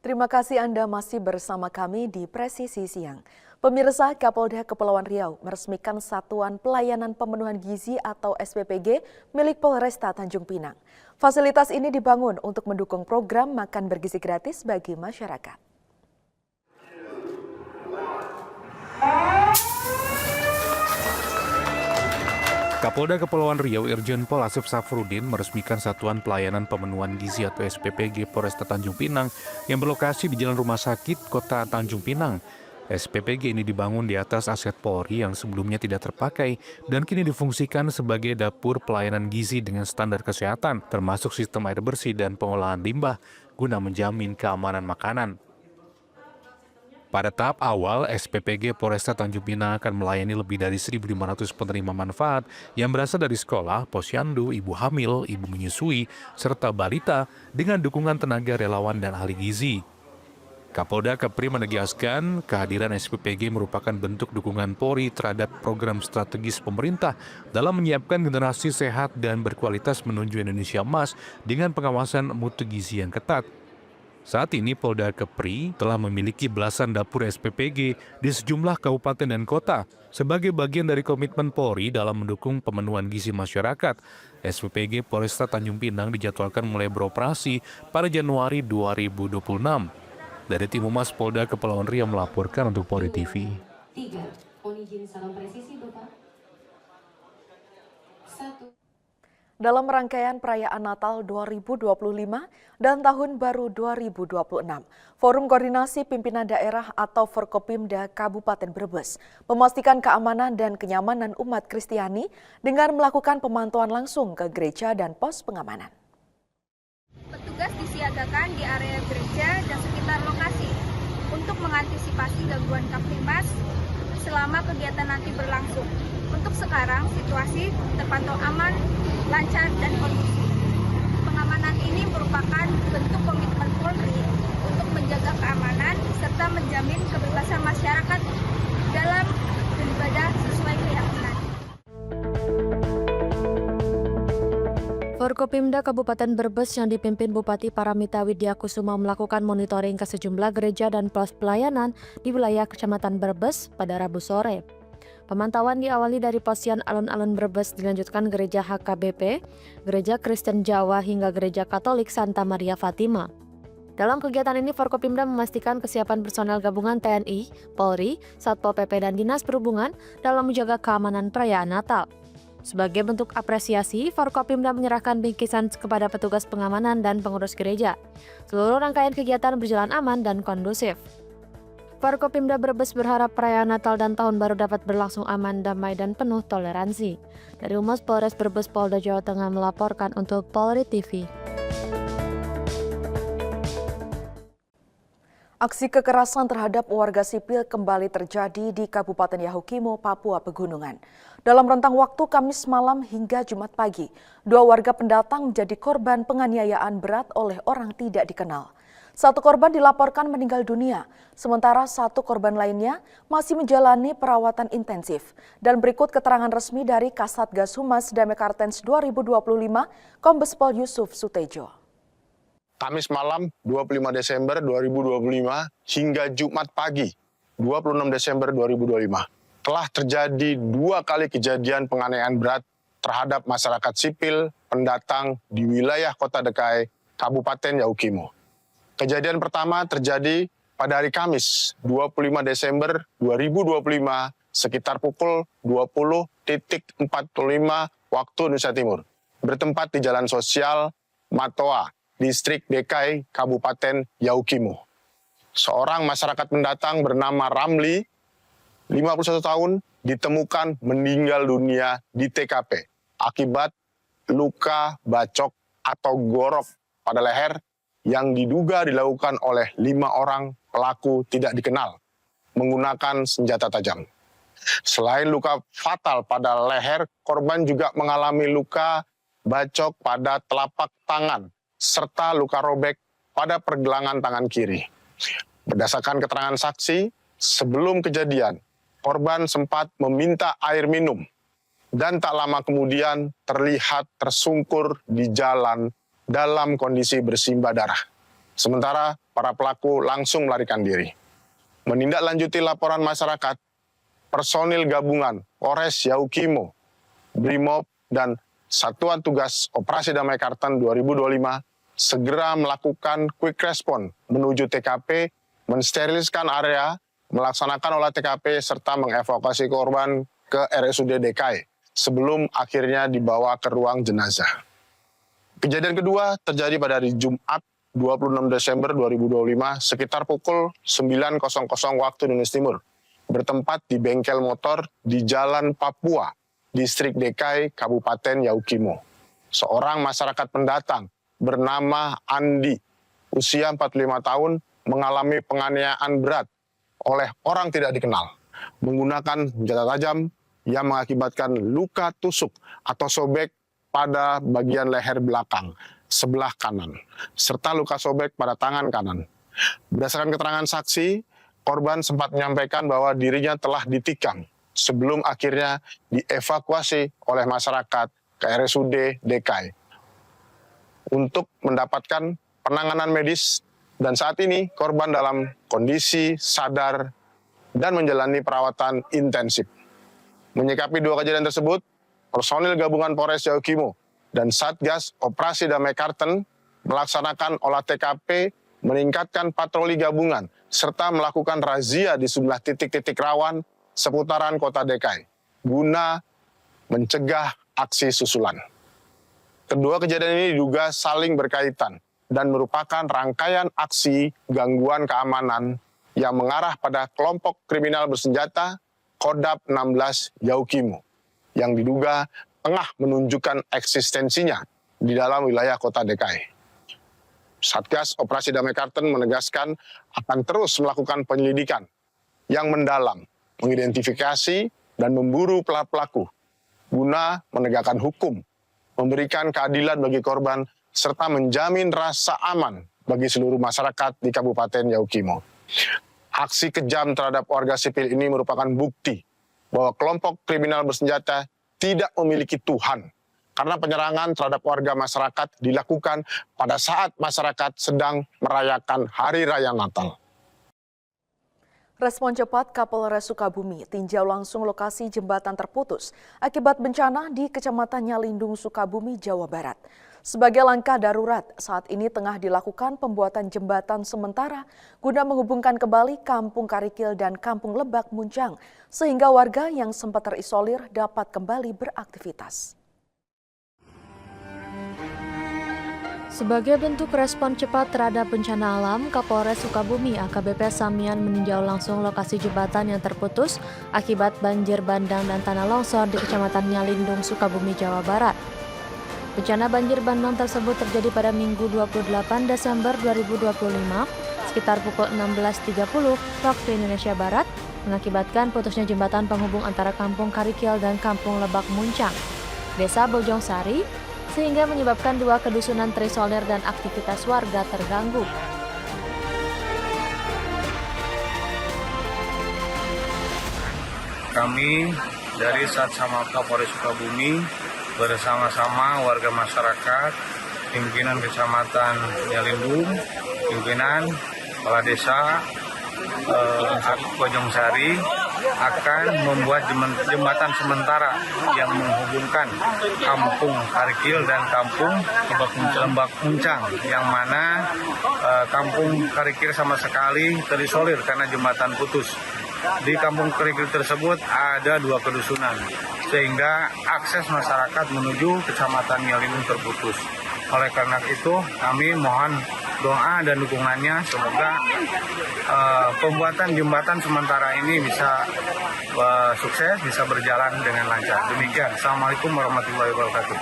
Terima kasih Anda masih bersama kami di Presisi Siang. Pemirsa, Kapolda Kepulauan Riau meresmikan Satuan Pelayanan Pemenuhan Gizi atau SPPG milik Polresta Tanjung Pinang. Fasilitas ini dibangun untuk mendukung program makan bergizi gratis bagi masyarakat. Kapolda Kepulauan Riau Irjen Pol Asep Safrudin meresmikan Satuan Pelayanan Pemenuhan Gizi atau SPPG Polresta Tanjung Pinang yang berlokasi di Jalan Rumah Sakit Kota Tanjung Pinang. SPPG ini dibangun di atas aset Polri yang sebelumnya tidak terpakai dan kini difungsikan sebagai dapur pelayanan gizi dengan standar kesehatan, termasuk sistem air bersih dan pengolahan limbah, guna menjamin keamanan makanan. Pada tahap awal, SPPG Polresta Tanjung Pinang akan melayani lebih dari 1.500 penerima manfaat yang berasal dari sekolah, posyandu, ibu hamil, ibu menyusui, serta balita dengan dukungan tenaga relawan dan ahli gizi. Kapolda Kepri menegaskan kehadiran SPPG merupakan bentuk dukungan Polri terhadap program strategis pemerintah dalam menyiapkan generasi sehat dan berkualitas menuju Indonesia Emas dengan pengawasan mutu gizi yang ketat. Saat ini Polda Kepri telah memiliki belasan dapur SPPG di sejumlah kabupaten dan kota. Sebagai bagian dari komitmen Polri dalam mendukung pemenuhan gizi masyarakat, SPPG Polresta Tanjung Pinang dijadwalkan mulai beroperasi pada Januari 2026. Dari Tim Humas Polda Kepulauan Riau melaporkan untuk Polri TV. 3. Mohon izin salam presisi Bapak. 1. Dalam rangkaian perayaan Natal 2025 dan Tahun Baru 2026, Forum Koordinasi Pimpinan Daerah atau Forkopimda Kabupaten Brebes memastikan keamanan dan kenyamanan umat Kristiani dengan melakukan pemantauan langsung ke gereja dan pos pengamanan. Petugas disiagakan di area gereja dan sekitar lokasi untuk mengantisipasi gangguan Kamtibmas selama kegiatan nanti berlangsung. Untuk sekarang, situasi terpantau aman, lancar, dan kondusif. Pengamanan ini merupakan bentuk komitmen Polri untuk menjaga keamanan serta menjamin kebebasan masyarakat dalam beribadah sesuai keyakinan. Forkopimda Kabupaten Brebes yang dipimpin Bupati Paramita Widyakusuma melakukan monitoring ke sejumlah gereja dan pos pelayanan di wilayah Kecamatan Brebes pada Rabu sore. Pemantauan diawali dari posyan alun-alun Brebes dilanjutkan Gereja HKBP, Gereja Kristen Jawa hingga Gereja Katolik Santa Maria Fatima. Dalam kegiatan ini Forkopimda memastikan kesiapan personel gabungan TNI, Polri, Satpol PP dan Dinas Perhubungan dalam menjaga keamanan perayaan Natal. Sebagai bentuk apresiasi, Forkopimda menyerahkan bingkisan kepada petugas pengamanan dan pengurus gereja. Seluruh rangkaian kegiatan berjalan aman dan kondusif. Forkopimda Brebes berharap perayaan Natal dan Tahun Baru dapat berlangsung aman, damai, dan penuh toleransi. Dari Humas Polres Brebes Polda Jawa Tengah melaporkan untuk Polri TV. Aksi kekerasan terhadap warga sipil kembali terjadi di Kabupaten Yahukimo, Papua Pegunungan. Dalam rentang waktu Kamis malam hingga Jumat pagi, 2 warga pendatang menjadi korban penganiayaan berat oleh orang tidak dikenal. 1 korban dilaporkan meninggal dunia, sementara 1 korban lainnya masih menjalani perawatan intensif. Dan berikut keterangan resmi dari Kasatgas Humas Damai Kartens 2025, Kombes Pol Yusuf Sutejo. Kamis malam 25 Desember 2025 hingga Jumat pagi 26 Desember 2025 telah terjadi 2 kali kejadian penganiayaan berat terhadap masyarakat sipil pendatang di wilayah Kota Dekai, Kabupaten Yahukimo. Kejadian pertama terjadi pada hari Kamis 25 Desember 2025 sekitar pukul 20.45 waktu Indonesia Timur, bertempat di Jalan Sosial Matoa, Distrik Dekai, Kabupaten Yahukimo. Seorang masyarakat pendatang bernama Ramli, 51 tahun, ditemukan meninggal dunia di TKP akibat luka bacok atau gorok pada leher yang diduga dilakukan oleh 5 orang pelaku tidak dikenal menggunakan senjata tajam. Selain luka fatal pada leher, korban juga mengalami luka bacok pada telapak tangan serta luka robek pada pergelangan tangan kiri. Berdasarkan keterangan saksi, sebelum kejadian, korban sempat meminta air minum dan tak lama kemudian terlihat tersungkur di jalan dalam kondisi bersimbah darah. Sementara para pelaku langsung melarikan diri. Menindaklanjuti laporan masyarakat, personil gabungan Polres Yaukimo, Brimob, dan Satuan Tugas Operasi Damai Karten 2025 segera melakukan quick response menuju TKP, mensterilkan area, melaksanakan olah TKP, serta mengevakuasi korban ke RSUD DKI sebelum akhirnya dibawa ke ruang jenazah. Kejadian kedua terjadi pada hari Jumat 26 Desember 2025 sekitar pukul 9.00 waktu Indonesia Timur, bertempat di bengkel motor di Jalan Papua, Distrik DKI, Kabupaten Yaukimo. Seorang masyarakat pendatang bernama Andi, usia 45 tahun, mengalami penganiayaan berat oleh orang tidak dikenal, menggunakan senjata tajam yang mengakibatkan luka tusuk atau sobek pada bagian leher belakang sebelah kanan, serta luka sobek pada tangan kanan. Berdasarkan keterangan saksi, korban sempat menyampaikan bahwa dirinya telah ditikam sebelum akhirnya dievakuasi oleh masyarakat ke RSUD DKI untuk mendapatkan penanganan medis, dan saat ini korban dalam kondisi sadar dan menjalani perawatan intensif. Menyikapi dua kejadian tersebut, personil gabungan Polres Yaukimo dan Satgas Operasi Damai Karten melaksanakan olah TKP, meningkatkan patroli gabungan, serta melakukan razia di sejumlah titik-titik rawan seputaran kota DKI, guna mencegah aksi susulan. Kedua kejadian ini diduga saling berkaitan dan merupakan rangkaian aksi gangguan keamanan yang mengarah pada kelompok kriminal bersenjata Kodap 16 Yaukimo, yang diduga tengah menunjukkan eksistensinya di dalam wilayah kota DKI. Satgas Operasi Damai Karten menegaskan akan terus melakukan penyelidikan yang mendalam, mengidentifikasi dan memburu pelaku guna menegakkan hukum, memberikan keadilan bagi korban, serta menjamin rasa aman bagi seluruh masyarakat di Kabupaten Yaukimo. Aksi kejam terhadap warga sipil ini merupakan bukti bahwa kelompok kriminal bersenjata tidak memiliki Tuhan, karena penyerangan terhadap warga masyarakat dilakukan pada saat masyarakat sedang merayakan Hari Raya Natal. Respon cepat Kapolres Sukabumi tinjau langsung lokasi jembatan terputus akibat bencana di Kecamatan Nyalindung, Sukabumi, Jawa Barat. Sebagai langkah darurat, saat ini tengah dilakukan pembuatan jembatan sementara guna menghubungkan kembali Kampung Karikil dan Kampung Lebak Muncang, sehingga warga yang sempat terisolir dapat kembali beraktivitas. Sebagai bentuk respon cepat terhadap bencana alam, Kapolres Sukabumi AKBP Samian meninjau langsung lokasi jembatan yang terputus akibat banjir bandang dan tanah longsor di Kecamatan Nyalindung, Sukabumi, Jawa Barat. Bencana banjir bandang tersebut terjadi pada Minggu 28 Desember 2025 sekitar pukul 16.30 waktu Indonesia Barat, mengakibatkan putusnya jembatan penghubung antara Kampung Karikil dan Kampung Lebak Muncang, Desa Bojong Sari, sehingga menyebabkan dua kedusunan terisolir dan aktivitas warga terganggu. Kami dari Satsamapta Polres Sukabumi bersama-sama warga masyarakat, pimpinan Kecamatan Nyalindung, pimpinan kepala desa Bojong Sari akan membuat jembatan sementara yang menghubungkan Kampung Karikil dan Kampung Lebak Muncang, yang mana Kampung Karikil sama sekali terisolir karena jembatan putus. Di Kampung Karikil tersebut ada dua kedusunan, sehingga akses masyarakat menuju Kecamatan Nyalindung terputus. Oleh karena itu, kami mohon doa dan dukungannya, semoga pembuatan jembatan sementara ini bisa sukses, bisa berjalan dengan lancar. Demikian. Assalamualaikum warahmatullahi wabarakatuh.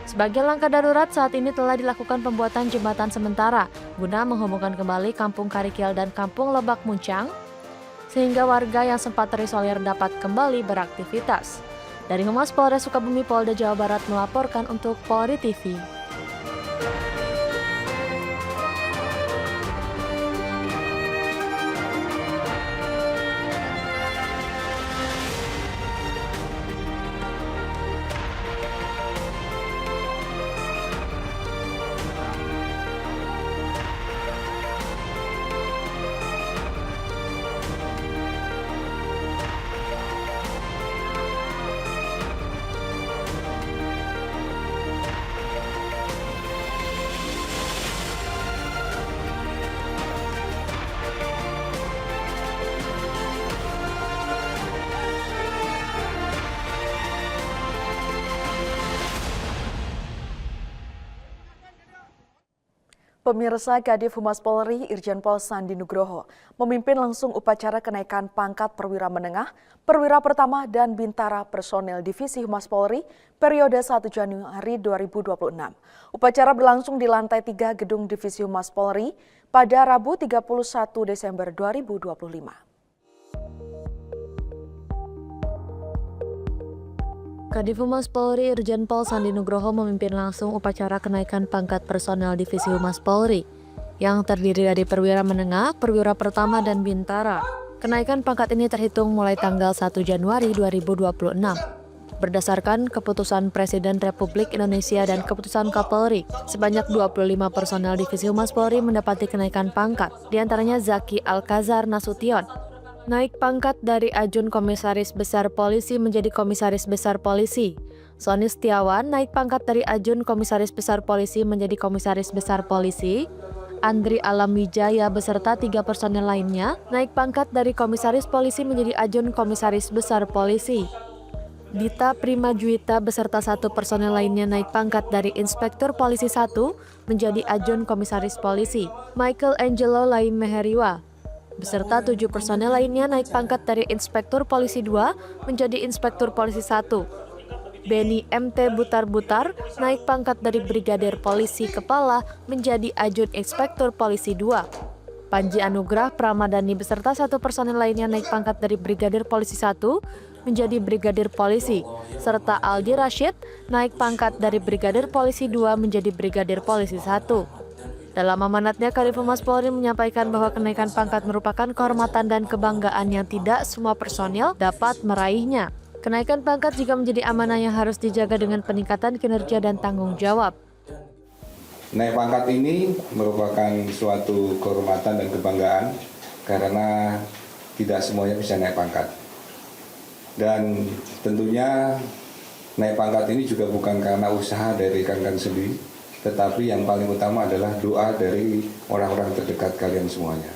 Sebagai langkah darurat, saat ini telah dilakukan pembuatan jembatan sementara guna menghubungkan kembali Kampung Karikil dan Kampung Lebak Muncang, sehingga warga yang sempat terisolir dapat kembali beraktivitas. Dari Humas Polres Sukabumi, Polda Jawa Barat melaporkan untuk Polri TV. Pemirsa, Kadif Humas Polri Irjen Pol Sandi Nugroho memimpin langsung upacara kenaikan pangkat perwira menengah, perwira pertama dan bintara personel Divisi Humas Polri periode 1 Januari 2026. Upacara berlangsung di lantai 3 Gedung Divisi Humas Polri pada Rabu 31 Desember 2025. Kadif Humas Polri Irjen Pol Sandi Nugroho memimpin langsung upacara kenaikan pangkat personel Divisi Humas Polri yang terdiri dari perwira menengah, perwira pertama, dan bintara. Kenaikan pangkat ini terhitung mulai tanggal 1 Januari 2026. Berdasarkan keputusan Presiden Republik Indonesia dan keputusan Kapolri, sebanyak 25 personel Divisi Humas Polri mendapati kenaikan pangkat, diantaranya Zaki Alkazar Nasution, naik pangkat dari Ajun Komisaris Besar Polisi menjadi Komisaris Besar Polisi. Sony Setiawan naik pangkat dari Ajun Komisaris Besar Polisi menjadi Komisaris Besar Polisi. Andri Alam Wijaya beserta 3 personel lainnya naik pangkat dari Komisaris Polisi menjadi Ajun Komisaris Besar Polisi. Dita Prima Juwita beserta 1 personel lainnya naik pangkat dari Inspektur Polisi 1 menjadi Ajun Komisaris Polisi. Michael Angelo Lain Meheriwa beserta 7 personel lainnya naik pangkat dari Inspektur Polisi 2 menjadi Inspektur Polisi 1. Beni MT Butar-Butar naik pangkat dari Brigadir Polisi Kepala menjadi Ajun Inspektur Polisi 2. Panji Anugrah Pramadani beserta 1 personel lainnya naik pangkat dari Brigadir Polisi 1 menjadi Brigadir Polisi, serta Aldi Rashid naik pangkat dari Brigadir Polisi 2 menjadi Brigadir Polisi 1. Dalam amanatnya, Kadif Humas Polri menyampaikan bahwa kenaikan pangkat merupakan kehormatan dan kebanggaan yang tidak semua personil dapat meraihnya. Kenaikan pangkat juga menjadi amanah yang harus dijaga dengan peningkatan kinerja dan tanggung jawab. Naik pangkat ini merupakan suatu kehormatan dan kebanggaan karena tidak semuanya bisa naik pangkat. Dan tentunya naik pangkat ini juga bukan karena usaha dari rekan-rekan sendiri, tetapi yang paling utama adalah doa dari orang-orang terdekat kalian semuanya.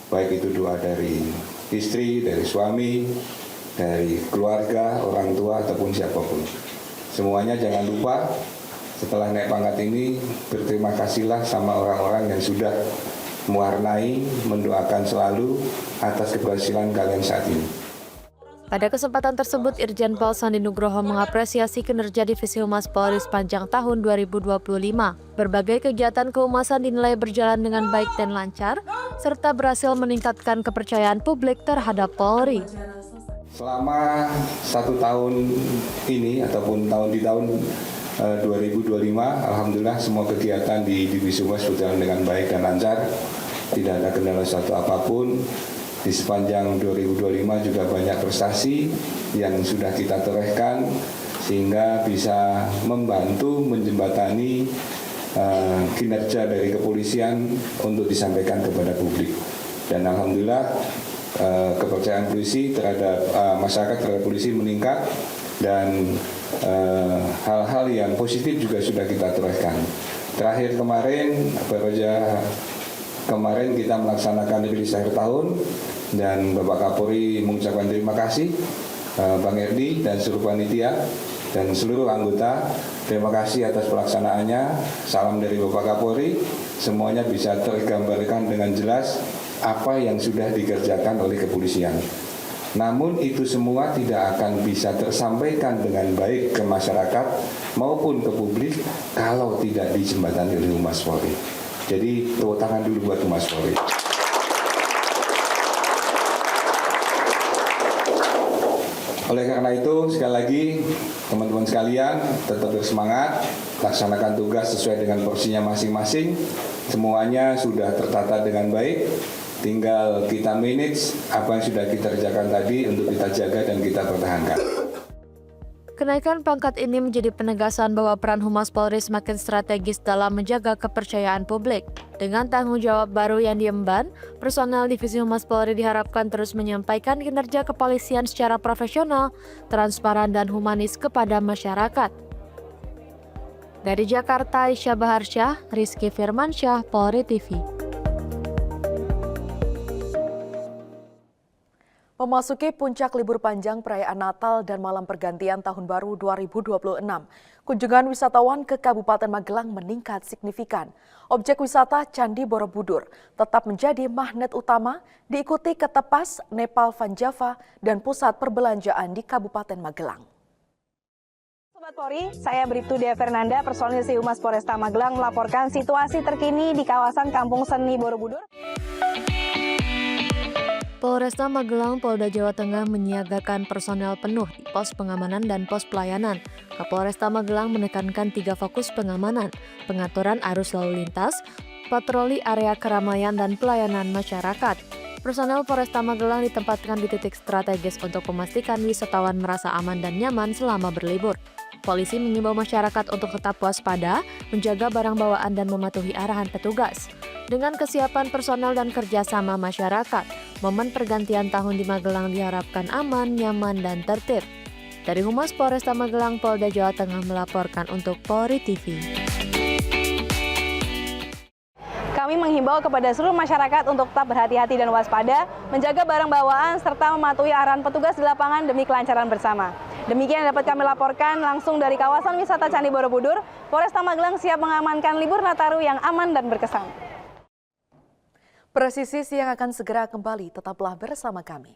Baik itu doa dari istri, dari suami, dari keluarga, orang tua, ataupun siapapun. Semuanya jangan lupa setelah naik pangkat ini berterima kasihlah sama orang-orang yang sudah mewarnai, mendoakan selalu atas keberhasilan kalian saat ini. Pada kesempatan tersebut, Irjen Pol Sandi Nugroho mengapresiasi kinerja Divisi Humas Polri sepanjang tahun 2025. Berbagai kegiatan kehumasan dinilai berjalan dengan baik dan lancar, serta berhasil meningkatkan kepercayaan publik terhadap Polri. Selama 1 tahun ini ataupun di tahun 2025, alhamdulillah semua kegiatan di Divisi Humas berjalan dengan baik dan lancar, tidak ada kendala suatu apapun. Di sepanjang 2025 juga banyak prestasi yang sudah kita torehkan sehingga bisa membantu menjembatani kinerja dari kepolisian untuk disampaikan kepada publik. Dan alhamdulillah kepercayaan polisi terhadap masyarakat terhadap polisi meningkat dan hal-hal yang positif juga sudah kita torehkan. Terakhir kemarin kita melaksanakan rilis akhir tahun dan Bapak Kapolri mengucapkan terima kasih Bang Erdi dan seluruh panitia dan seluruh anggota. Terima kasih atas pelaksanaannya. Salam dari Bapak Kapolri. Semuanya bisa tergambarkan dengan jelas apa yang sudah dikerjakan oleh kepolisian. Namun itu semua tidak akan bisa tersampaikan dengan baik ke masyarakat maupun ke publik kalau tidak dijembatani oleh Humas Polri. Jadi tepuk tangan dulu buat Humas Polri. Oleh karena itu, sekali lagi teman-teman sekalian tetap bersemangat, laksanakan tugas sesuai dengan porsinya masing-masing. Semuanya sudah tertata dengan baik. Tinggal kita manage apa yang sudah kita kerjakan tadi untuk kita jaga dan kita pertahankan. Kenaikan pangkat ini menjadi penegasan bahwa peran Humas Polri semakin strategis dalam menjaga kepercayaan publik. Dengan tanggung jawab baru yang diemban, personel Divisi Humas Polri diharapkan terus menyampaikan kinerja kepolisian secara profesional, transparan, dan humanis kepada masyarakat. Dari Jakarta, Aisyah Baharsyah, Rizky Firmansyah, Polri TV. Memasuki puncak libur panjang perayaan Natal dan malam pergantian Tahun Baru 2026, kunjungan wisatawan ke Kabupaten Magelang meningkat signifikan. Objek wisata Candi Borobudur tetap menjadi magnet utama, diikuti Ketepas, Nepal Van Java, dan pusat perbelanjaan di Kabupaten Magelang. Sobat Polri, saya Bribtu Dea Fernanda, personil Humas Polresta Magelang melaporkan situasi terkini di kawasan Kampung Seni Borobudur. Polresta Magelang, Polda Jawa Tengah menyiagakan personel penuh di pos pengamanan dan pos pelayanan. Kapolresta Magelang menekankan 3 fokus pengamanan, pengaturan arus lalu lintas, patroli area keramaian dan pelayanan masyarakat. Personel Polresta Magelang ditempatkan di titik strategis untuk memastikan wisatawan merasa aman dan nyaman selama berlibur. Polisi mengimbau masyarakat untuk tetap waspada, menjaga barang bawaan dan mematuhi arahan petugas. Dengan kesiapan personel dan kerjasama masyarakat, momen pergantian tahun di Magelang diharapkan aman, nyaman, dan tertib. Dari Humas Polresta Magelang, Polda Jawa Tengah melaporkan untuk Polri TV. Kami menghimbau kepada seluruh masyarakat untuk tetap berhati-hati dan waspada, menjaga barang bawaan, serta mematuhi arahan petugas di lapangan demi kelancaran bersama. Demikian yang dapat kami laporkan langsung dari kawasan wisata Candi Borobudur. Polresta Magelang siap mengamankan libur Nataru yang aman dan berkesan. Presisi Siang akan segera kembali, tetaplah bersama kami.